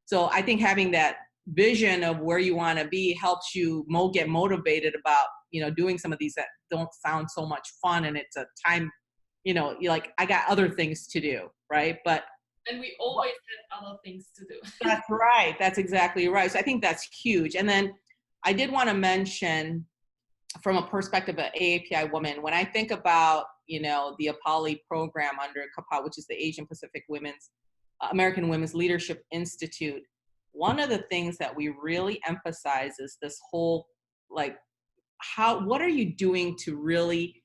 So I think having that vision of where you want to be helps you get motivated about, doing some of these that don't sound so much fun. And it's a time, you're like, I got other things to do, right? And we always had other things to do. That's right. That's exactly right. So I think that's huge. And then I did want to mention, from a perspective of AAPI woman, when I think about, the APALI program under CAPA, which is the Asian Pacific American Women's Leadership Institute, one of the things that we really emphasize is this whole, like, what are you doing to really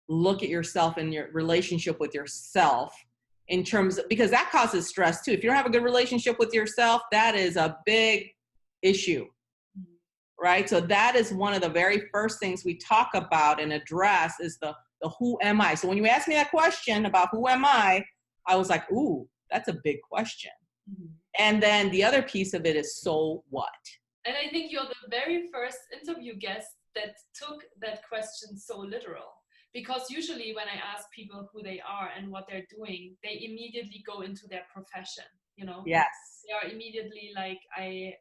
look at yourself and your relationship with yourself, in terms of, because that causes stress too. If you don't have a good relationship with yourself, that is a big issue, right? So that is one of the very first things we talk about and address, is the who am I? So when you asked me that question about who am I was like, ooh, that's a big question. Mm-hmm. And then the other piece of it is, so what? And I think you're the very first interview guest that took that question so literal. Because usually when I ask people who they are and what they're doing, they immediately go into their profession, Yes. They are immediately like, I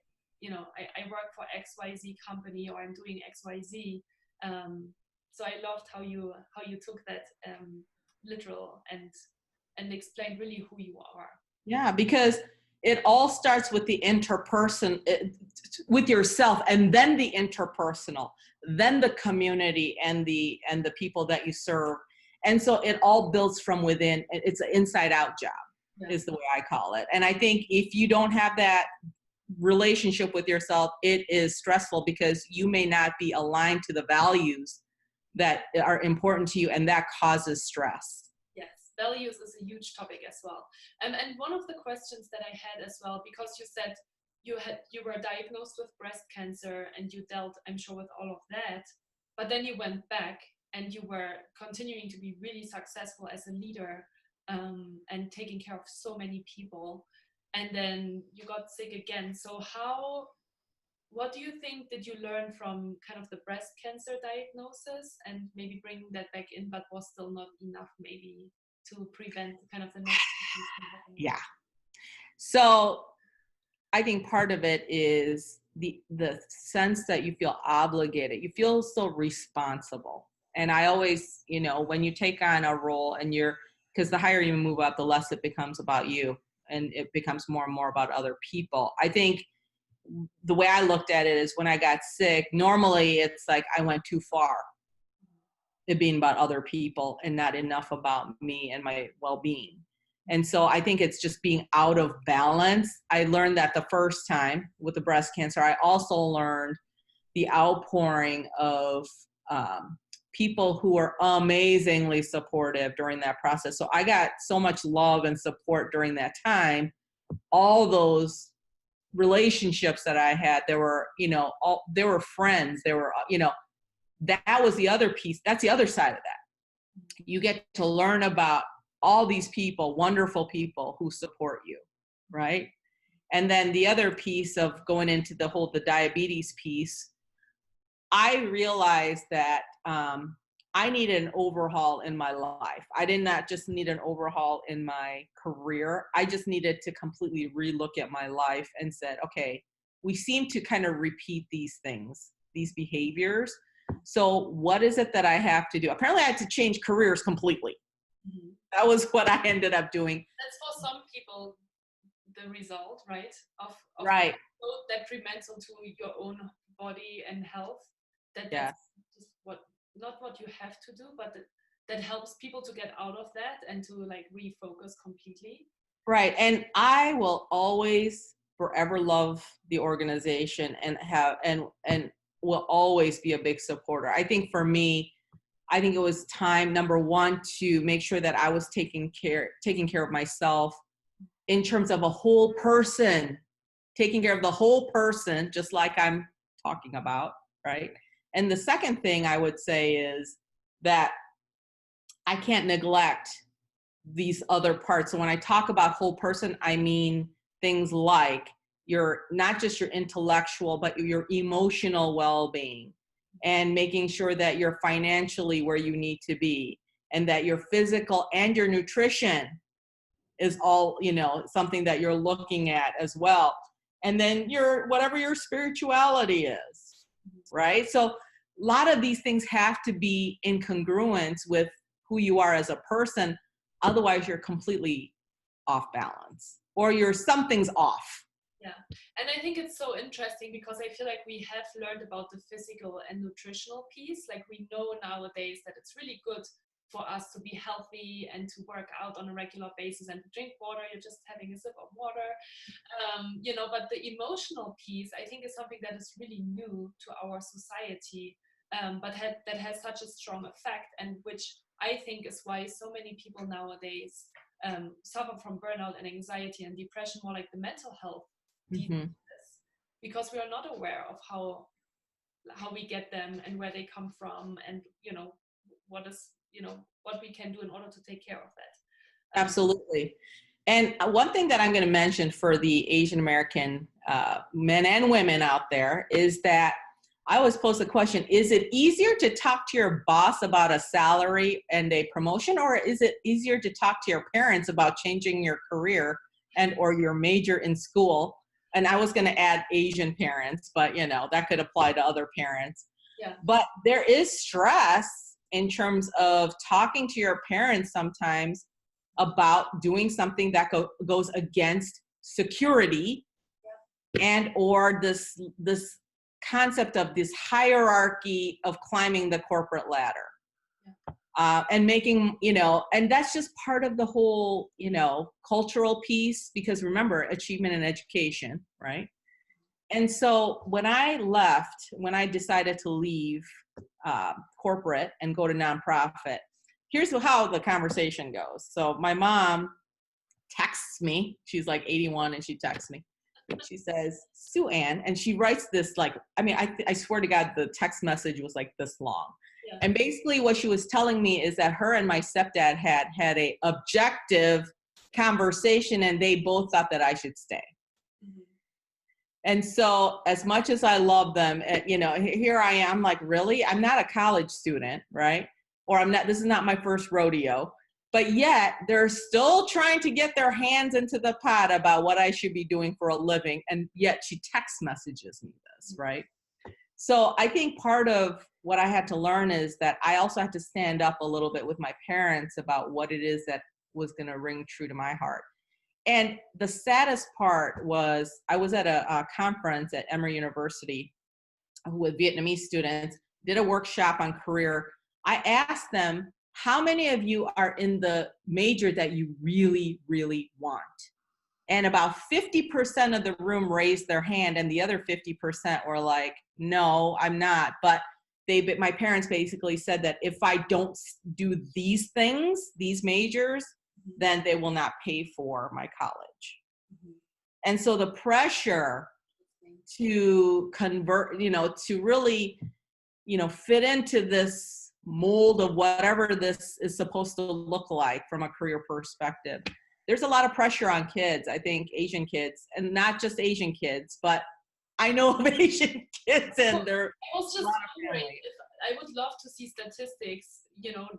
work for XYZ company, or I'm doing XYZ. So I loved how you took that literal and explained really who you are. Yeah, because it all starts with the with yourself, and then the interpersonal, then the community and the people that you serve. And so it all builds from within. It's an inside out job, is the way I call it. And I think if you don't have that relationship with yourself, it is stressful, because you may not be aligned to the values that are important to you, and that causes stress. Values is a huge topic as well. And one of the questions that I had as well, because you said you were diagnosed with breast cancer and you dealt, I'm sure, with all of that, but then you went back and you were continuing to be really successful as a leader, and taking care of so many people, and then you got sick again. So what do you think did you learn from kind of the breast cancer diagnosis, and maybe bringing that back in, but was still not enough maybe to prevent kind of the next things from happening? Yeah. So I think part of it is the sense that you feel obligated. You feel so responsible. And I always, when you take on a role, and because the higher you move up, the less it becomes about you, and it becomes more and more about other people. I think the way I looked at it is, when I got sick, normally it's like I went too far, it being about other people and not enough about me and my well-being. And so I think it's just being out of balance. I learned that the first time with the breast cancer. I also learned the outpouring of people who were amazingly supportive during that process. So I got so much love and support during that time. All those relationships that I had, there were, there were friends, there were, that was the other piece. That's the other side of that. You get to learn about all these people, wonderful people who support you, right? And then the other piece of going into the diabetes piece, I realized that I needed an overhaul in my life. I did not just need an overhaul in my career. I just needed to completely relook at my life and said, okay, we seem to kind of repeat these things, these behaviors. So what is it that I have to do? Apparently I had to change careers completely. Mm-hmm. That was what I ended up doing. That's for some people the result, right? Of right. Detrimental to your own body and health. Yeah. That's just not what you have to do, but that helps people to get out of that and to like refocus completely. Right. And I will always forever love the organization and will always be a big supporter. I think for me, I think it was time, number one, to make sure that I was taking care of myself in terms of a whole person, taking care of the whole person, just like I'm talking about, right? And the second thing I would say is that I can't neglect these other parts. So when I talk about whole person, I mean things like your, not just your intellectual, but your emotional well-being, and making sure that you're financially where you need to be, and that your physical and your nutrition is all, something that you're looking at as well. And then your, whatever your spirituality is, right? So a lot of these things have to be in congruence with who you are as a person. Otherwise, you're completely off balance, or something's off. Yeah. And I think it's so interesting because I feel like we have learned about the physical and nutritional piece. Like we know nowadays that it's really good for us to be healthy and to work out on a regular basis and to drink water. You're just having a sip of water, but the emotional piece, I think, is something that is really new to our society, but that has such a strong effect, and which I think is why so many people nowadays suffer from burnout and anxiety and depression, more like the mental health diseases, because we are not aware of how we get them and where they come from, and what we can do in order to take care of that. Absolutely. And one thing that I'm going to mention for the Asian American men and women out there is that I always pose the question, is it easier to talk to your boss about a salary and a promotion, or is it easier to talk to your parents about changing your career and or your major in school? And I was going to add Asian parents, but that could apply to other parents. Yeah. But there is stress in terms of talking to your parents sometimes about doing something that goes against security, and or this concept of this hierarchy of climbing the corporate ladder. And making, and that's just part of the whole, cultural piece, because remember, achievement and education, right? And so when I decided to leave corporate and go to nonprofit, here's how the conversation goes. So my mom texts me, she's like 81, and she texts me. She says, Sue Ann, and she writes this I swear to God, the text message was like this long. Yeah. And basically what she was telling me is that her and my stepdad had a objective conversation, and they both thought that I should stay. Mm-hmm. And so as much as I love them, here I am, like, really? I'm not a college student, right? Or this is not my first rodeo. But yet they're still trying to get their hands into the pot about what I should be doing for a living. And yet she text messages me this, right? So I think part of what I had to learn is that I also had to stand up a little bit with my parents about what it is that was going to ring true to my heart. And the saddest part was I was at a conference at Emory University with Vietnamese students, did a workshop on career. I asked them, how many of you are in the major that you really, really want? And about 50% of the room raised their hand, and the other 50% were like, no, I'm not. But my parents basically said that if I don't do these things, these majors, then they will not pay for my college. Mm-hmm. And so the pressure to convert, to really, fit into this mold of whatever this is supposed to look like from a career perspective. There's a lot of pressure on kids, I think, Asian kids, and not just Asian kids, but I know of Asian kids, and they're. I was just wondering, I would love to see statistics,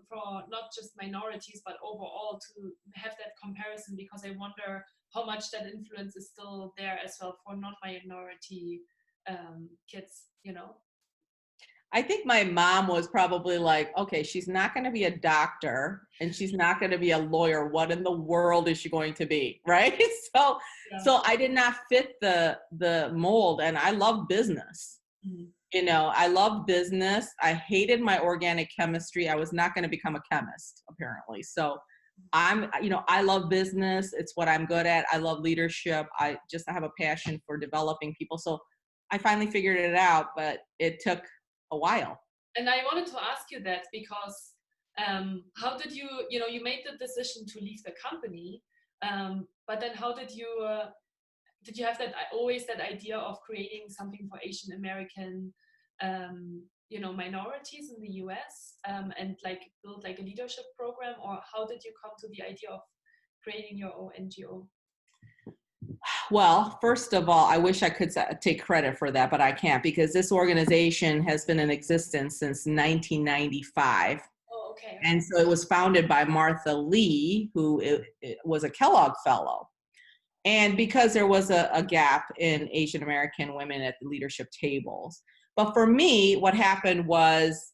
for not just minorities, but overall, to have that comparison, because I wonder how much that influence is still there as well for non-minority kids, I think my mom was probably like, okay, she's not going to be a doctor and she's not going to be a lawyer. What in the world is she going to be? Right. So I did not fit the mold, and I love business, I love business. I hated my organic chemistry. I was not going to become a chemist, apparently. So I love business. It's what I'm good at. I love leadership. I have a passion for developing people. So I finally figured it out, but it took a while. And I wanted to ask you that because how did you made the decision to leave the company, but then how did you have that idea of creating something for Asian American minorities in the US, and like build like a leadership program, or how did you come to the idea of creating your own NGO? Well, first of all, I wish I could take credit for that, but I can't, because this organization has been in existence since 1995. Oh, okay. And so it was founded by Martha Lee, who was a Kellogg Fellow. And because there was a gap in Asian American women at the leadership tables. But for me, what happened was,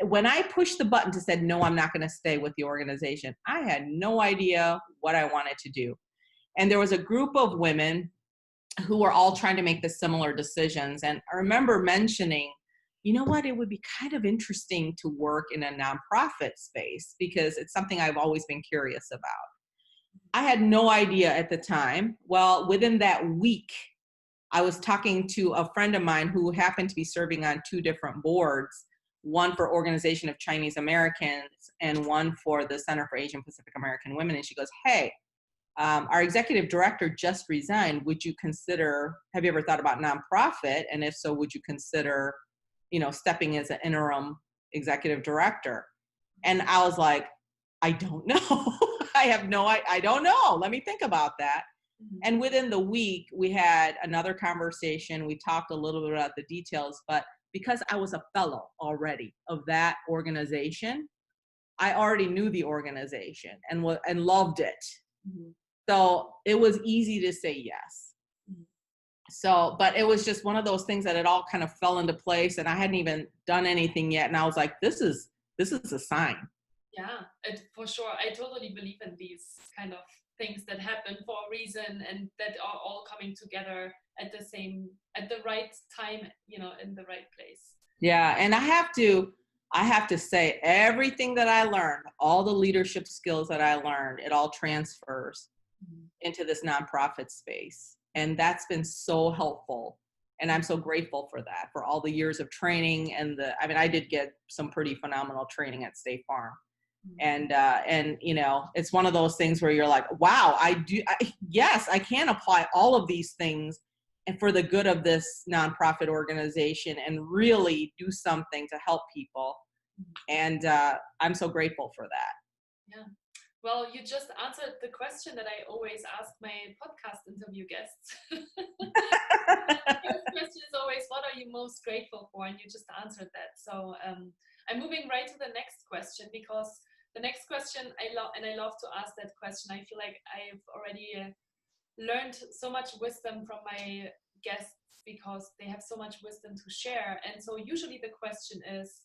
when I pushed the button to say, no, I'm not going to stay with the organization, I had no idea what I wanted to do. And there was a group of women who were all trying to make the similar decisions. And I remember mentioning, it would be kind of interesting to work in a nonprofit space, because it's something I've always been curious about. I had no idea at the time. Well, within that week, I was talking to a friend of mine who happened to be serving on 2 different boards, one for Organization of Chinese Americans and one for the Center for Asian Pacific American Women. And she goes, hey, our executive director just resigned. Have you ever thought about nonprofit? And if so, would you consider, stepping as an interim executive director? And I was like, I don't know. I don't know. Let me think about that. Mm-hmm. And within the week, we had another conversation. We talked a little bit about the details, but because I was a fellow already of that organization, I already knew the organization and loved it. Mm-hmm. So it was easy to say yes. Mm-hmm. So, but it was just one of those things that it all kind of fell into place, and I hadn't even done anything yet. And I was like, this is a sign. Yeah, for sure. I totally believe in these kind of things that happen for a reason, and that are all coming together at the right time, in the right place. Yeah. And I have to say, everything that I learned, all the leadership skills that I learned, it all transfers into this nonprofit space. And that's been so helpful. And I'm so grateful for that, for all the years of training. And I did get some pretty phenomenal training at State Farm. And it's one of those things where you're like, wow, yes, I can apply all of these things and for the good of this nonprofit organization and really do something to help people. And I'm so grateful for that. Yeah. Well, you just answered the question that I always ask my podcast interview guests. The first question is always, what are you most grateful for? And you just answered that. So I'm moving right to the next question, because the next question I love to ask that question. I feel like I've already learned so much wisdom from my guests because they have so much wisdom to share. And so usually the question is,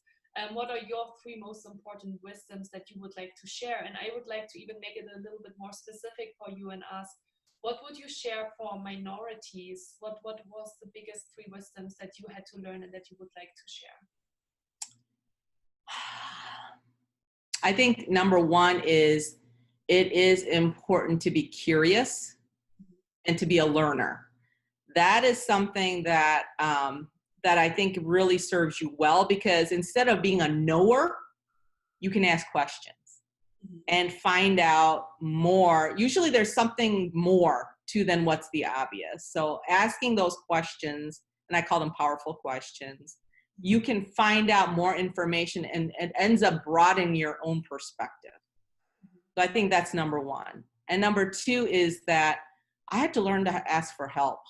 what are your 3 most important wisdoms that you would like to share? And I would like to even make it a little bit more specific for you and ask, what would you share for minorities? What was the biggest 3 wisdoms that you had to learn and that you would like to share? I think number 1 is, it is important to be curious and to be a learner. That is something that I think really serves you well, because instead of being a knower, you can ask questions and find out more. Usually there's something more to than what's the obvious. So asking those questions, and I call them powerful questions, you can find out more information, and it ends up broadening your own perspective. So I think that's number 1. And number 2 is that I had to learn to ask for help.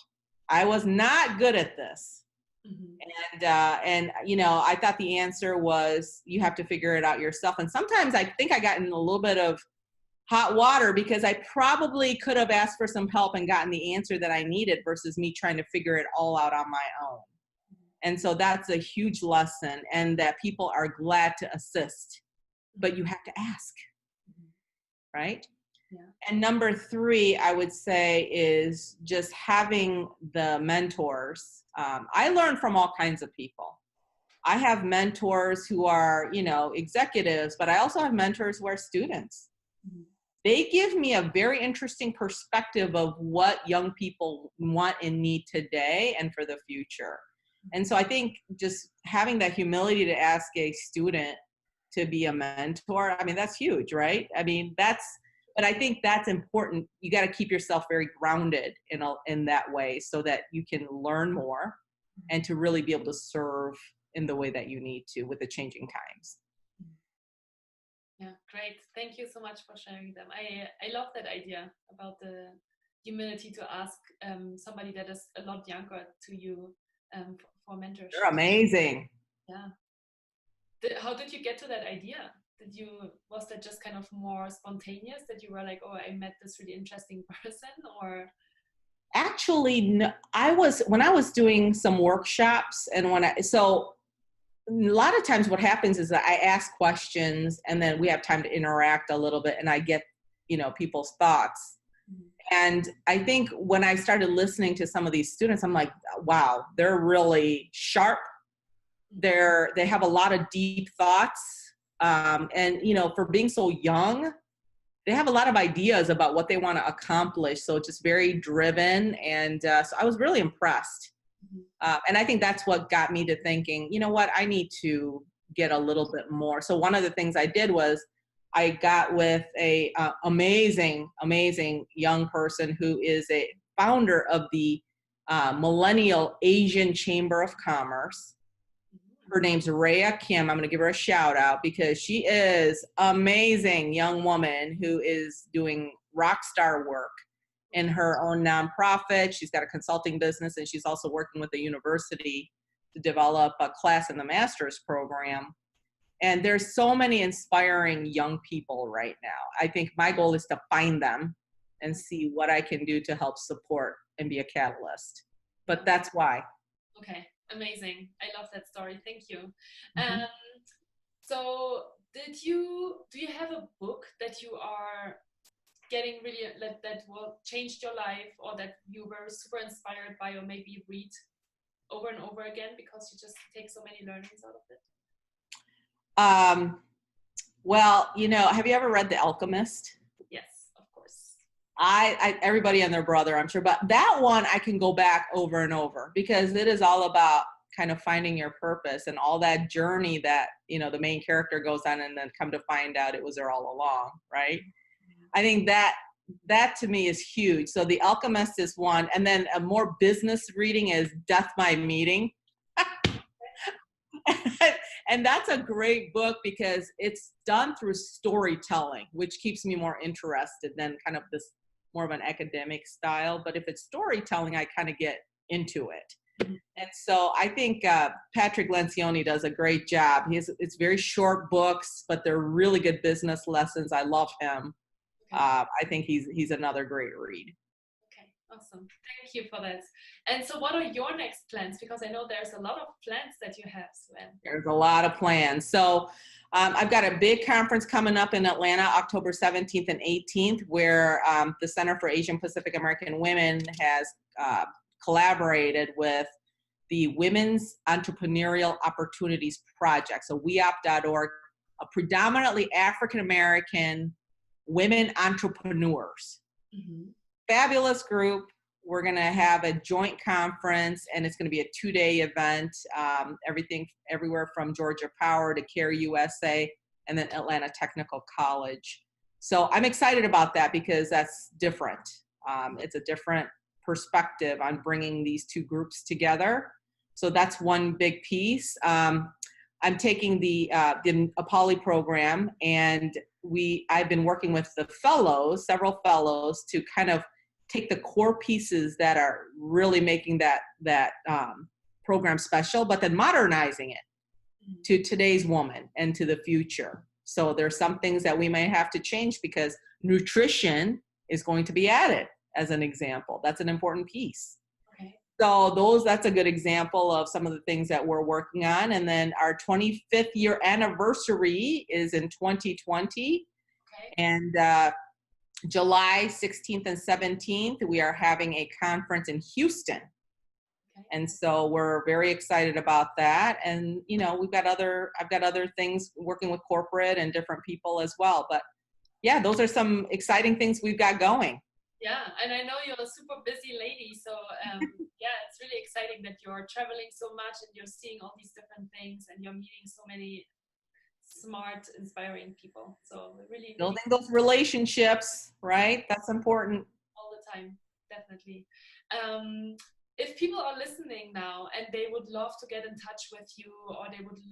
I was not good at this. Mm-hmm. And I thought the answer was, you have to figure it out yourself. And sometimes I think I got in a little bit of hot water, because I probably could have asked for some help and gotten the answer that I needed, versus me trying to figure it all out on my own. And so that's a huge lesson, and that people are glad to assist, but you have to ask, right? And number 3, I would say, is just having the mentors. I learn from all kinds of people. I have mentors who are, executives, but I also have mentors who are students. They give me a very interesting perspective of what young people want and need today and for the future. And so I think just having that humility to ask a student to be a mentor, I mean, that's huge, right? I mean, but I think that's important. You got to keep yourself very grounded in that way so that you can learn more and to really be able to serve in the way that you need to with the changing times. Yeah, great. Thank you so much for sharing them. I love that idea about the humility to ask somebody that is a lot younger to you for mentorship. You're amazing. Yeah. How did you get to that idea? Was that just kind of more spontaneous that you were like, oh, I met this really interesting person? Or actually, no, when I was doing some workshops and so a lot of times what happens is that I ask questions and then we have time to interact a little bit and I get, people's thoughts. And I think when I started listening to some of these students, I'm like, wow, they're really sharp. They have a lot of deep thoughts. And, for being so young, they have a lot of ideas about what they want to accomplish. So just very driven. And so I was really impressed. And I think that's what got me to thinking, you know what, I need to get a little bit more. So one of the things I did was I got with a amazing young person who is a founder of the Millennial Asian Chamber of Commerce. Her name's Rhea Kim. I'm going to give her a shout out because she is amazing young woman who is doing rock star work in her own nonprofit. She's got a consulting business and she's also working with the university to develop a class in the master's program. And there's so many inspiring young people right now. I think my goal is to find them and see what I can do to help support and be a catalyst. But that's why. Okay. Amazing. I love that story. Thank you. So do you have a book that you are getting really that will changed your life or that you were super inspired by or maybe read over and over again because you just take so many learnings out of it? Well, have you ever read The Alchemist? Yes, of course. Everybody and their brother, I'm sure, but that one I can go back over and over because it is all about kind of finding your purpose and all that journey that, the main character goes on and then come to find out it was there all along, right? I think that to me is huge. So The Alchemist is one. And then a more business reading is Death by Meeting. And that's a great book because it's done through storytelling, which keeps me more interested than kind of this more of an academic style. But if it's storytelling, I kind of get into it. And so I think Patrick Lencioni does a great job. It's very short books, but they're really good business lessons. I love him. Okay. I think he's another great read. Okay, awesome. Thank you for that. And so what are your next plans? Because I know there's a lot of plans that you have, Sven. There's a lot of plans. So I've got a big conference coming up in Atlanta, October 17th and 18th, where the Center for Asian Pacific American Women has collaborated with the Women's Entrepreneurial Opportunities Project, so weop.org, a predominantly African-American women entrepreneurs. Fabulous group. We're going to have a joint conference, and it's going to be a 2-day event, everywhere from Georgia Power to CARE USA, and then Atlanta Technical College. So I'm excited about that because that's different. It's a different perspective on bringing these two groups together. So that's one big piece. I'm taking the Apolli program, and I've been working with the fellows, several fellows, to kind of take the core pieces that are really making that program special, but then modernizing it to today's woman and to the future. So there's some things that we may have to change because nutrition is going to be added. As an example, that's an important piece. Okay. So that's a good example of some of the things that we're working on. And then our 25th year anniversary is in 2020. Okay. And July 16th and 17th, we are having a conference in Houston. Okay. And so we're very excited about that. And, you know, I've got other things working with corporate and different people as well. But yeah, those are some exciting things we've got going. Yeah, and I know you're a super busy lady, so yeah, it's really exciting that you're traveling so much and you're seeing all these different things and you're meeting so many smart, inspiring people. So really building those relationships, right? That's important. All the time, definitely. If people are listening now and they would love to get in touch with you, or they would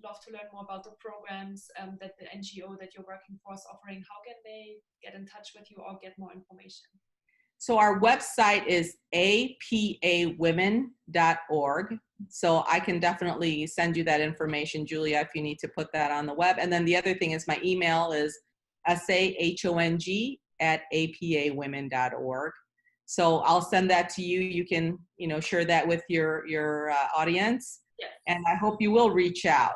love to learn more about the programs that the NGO that you're working for is offering, how can they get in touch with you or get more information? So our website is apawomen.org. So I can definitely send you that information, Julia, if you need to put that on the web. And then the other thing is my email is sahong@apawomen.org. So I'll send that to you. You can, you know, share that with your audience. Yes. And I hope you will reach out.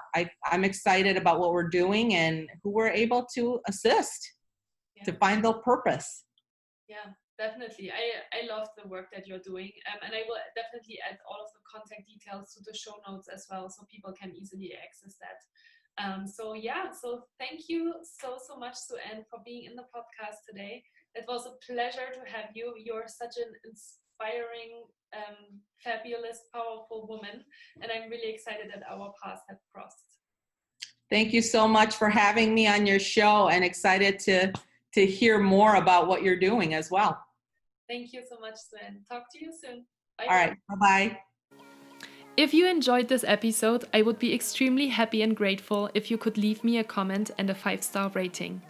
I'm excited about what we're doing and who we're able to assist to find their purpose. Yeah, definitely. I love the work that you're doing. And I will definitely add all of the contact details to the show notes as well, so people can easily access that. So thank you so much, Sue-Ann, for being in the podcast today. It was a pleasure to have you. You're such an inspiring, fabulous, powerful woman, and I'm really excited that our paths have crossed. Thank you so much for having me on your show, and excited to hear more about what you're doing as well. Thank you so much, Sue-Ann. Talk to you soon. Bye. All right, bye-bye. If you enjoyed this episode, I would be extremely happy and grateful if you could leave me a comment and a 5-star rating.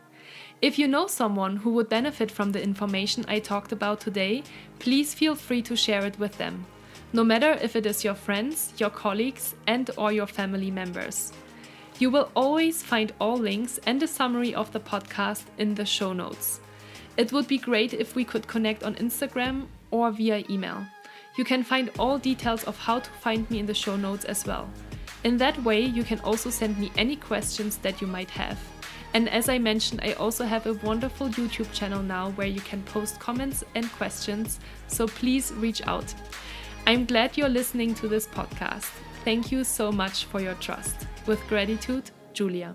If you know someone who would benefit from the information I talked about today, please feel free to share it with them, no matter if it is your friends, your colleagues, and/or your family members. You will always find all links and a summary of the podcast in the show notes. It would be great if we could connect on Instagram or via email. You can find all details of how to find me in the show notes as well. In that way, you can also send me any questions that you might have. And as I mentioned, I also have a wonderful YouTube channel now where you can post comments and questions, so please reach out. I'm glad you're listening to this podcast. Thank you so much for your trust. With gratitude, Julia.